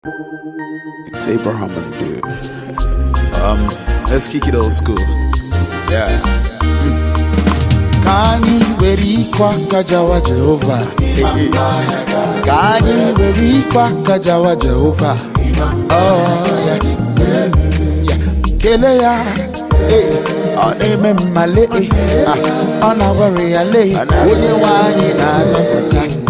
It's Abraham and dude. Let's kick it old school. Yeah. Kani werikwa kajawa Jehovah. Kani werikwa kajawa Jehovah. Oh yeah. Kele ya. Eme male. Ona worry ale. Oye wani na zapata.